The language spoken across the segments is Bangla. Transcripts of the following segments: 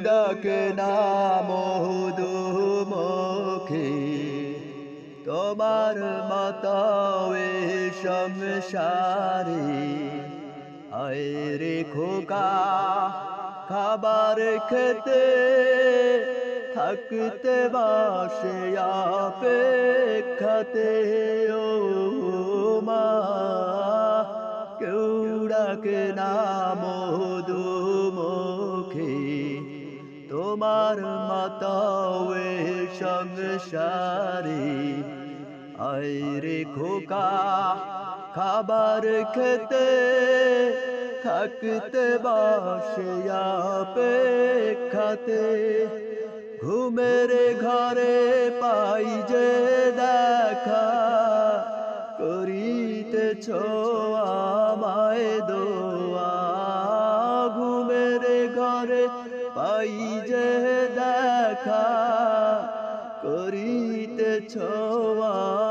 ডাকে না মধুমুখী তোমার মতো এ সংসারে আয় রে খোকা খাবার খেতে থাকতে বাসে অপেক্ষাতে ও মা কেউ ডাকে না মধুমুখী তোমার মতো এ সংসারে আয় রে খোকা খাবার খেতে থাকতে বাসে অপেক্ষাতে ঘুমের ঘরে পাই যে দেখা করিতেছ আমায় দোয়া ঘুমের ঘরে পাই যে দেখা করিতেছ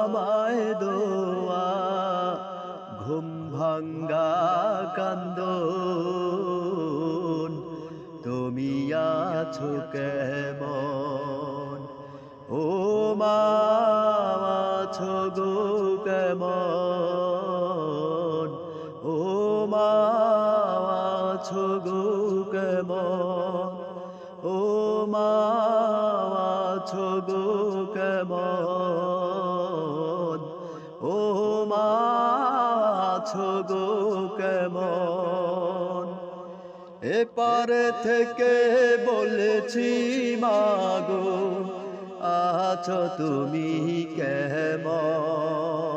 আমায় দোয়া ঘুম ভাঙ্গা কান্দন তুমি আছো কেমন ও মা আছো গো কেমন ও মা আছো গো কেমন ও মা আছো গো কেমন ও মা আছো গো কেমন এপার থেকে বলেছি মাগো আছো তুমি কেমন।